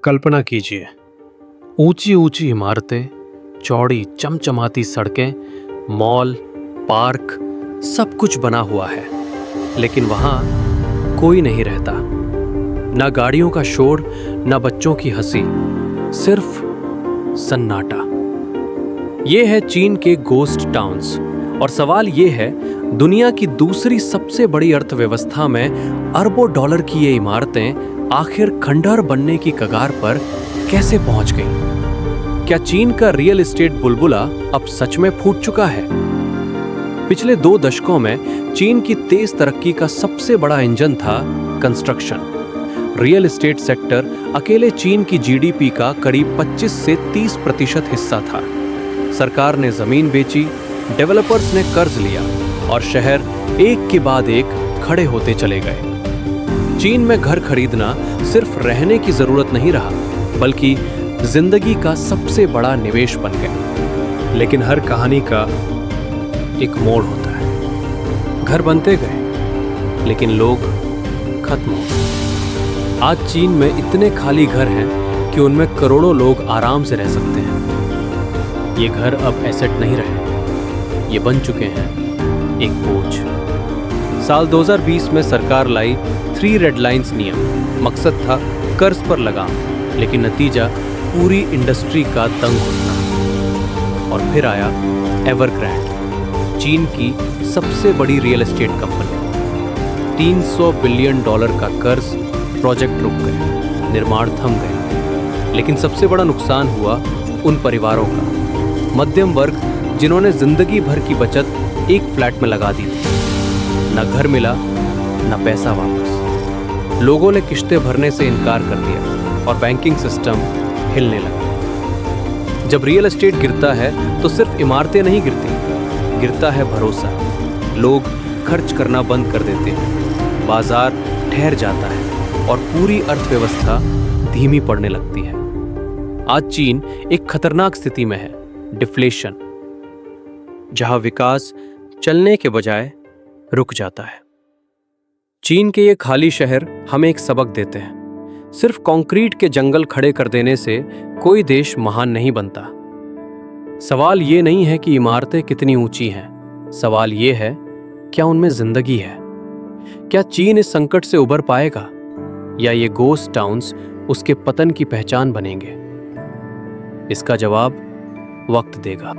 कल्पना कीजिए, ऊंची ऊंची इमारतें, चौड़ी चमचमाती सड़कें, मॉल, पार्क, सब कुछ बना हुआ है, लेकिन वहां कोई नहीं रहता। ना गाड़ियों का शोर, ना बच्चों की हंसी, सिर्फ सन्नाटा। ये है चीन के गोस्ट टाउन्स। और सवाल ये है, दुनिया की दूसरी सबसे बड़ी अर्थव्यवस्था में अरबों डॉलर की ये इमारतें आखिर खंडहर बनने की कगार पर कैसे पहुंच गईं? क्या चीन का रियल एस्टेट बुलबुला अब सच में फूट चुका है? पिछले 2 दशकों में चीन की तेज तरक्की का सबसे बड़ा इंजन था कंस्ट्रक्शन। रियल एस्टेट सेक्टर अकेले चीन की जीडीपी का करीब 25 से 30% हिस्सा था। सरकार ने जमीन बेची, डेवलपर्स ने कर्ज लिया और शहर एक के बाद एक खड़े होते चले गए। चीन में घर खरीदना सिर्फ रहने की जरूरत नहीं रहा, बल्कि जिंदगी का सबसे बड़ा निवेश बन गया। लेकिन हर कहानी का एक मोड़ होता है। घर बनते गए, लेकिन लोग खत्म हो गए। आज चीन में इतने खाली घर हैं कि उनमें करोड़ों लोग आराम से रह सकते हैं। ये घर अब एसेट नहीं रहे, ये बन चुके हैं एक बोझ। साल 2020 में सरकार लाई 3 रेड लाइंस नियम। मकसद था कर्ज पर लगाम, लेकिन नतीजा पूरी इंडस्ट्री का दंग घुटना। और फिर आया एवरग्रैंड, चीन की सबसे बड़ी रियल एस्टेट कंपनी। $300 बिलियन का कर्ज, प्रोजेक्ट रुक गए, निर्माण थम गए। लेकिन सबसे बड़ा नुकसान हुआ उन परिवारों का, मध्यम वर्ग, जिन्होंने जिंदगी भर की बचत एक फ्लैट में लगा दी थी। न घर मिला, न पैसा वापस। लोगों ने किश्तें भरने से इनकार कर दिया और बैंकिंग सिस्टम हिलने लगा। जब रियल एस्टेट गिरता है तो सिर्फ इमारतें नहीं गिरती, गिरता है भरोसा। लोग खर्च करना बंद कर देते हैं, बाजार ठहर जाता है और पूरी अर्थव्यवस्था धीमी पड़ने लगती है। आज चीन एक खतरनाक स्थिति में है, डिफ्लेशन, जहां विकास चलने के बजाय रुक जाता है। चीन के ये खाली शहर हमें एक सबक देते हैं। सिर्फ कंक्रीट के जंगल खड़े कर देने से कोई देश महान नहीं बनता। सवाल ये नहीं है कि इमारतें कितनी ऊंची हैं, सवाल ये है, क्या उनमें जिंदगी है? क्या चीन इस संकट से उबर पाएगा, या ये गोस्ट टाउन्स उसके पतन की पहचान बनेंगे? इसका जवाब वक्त देगा।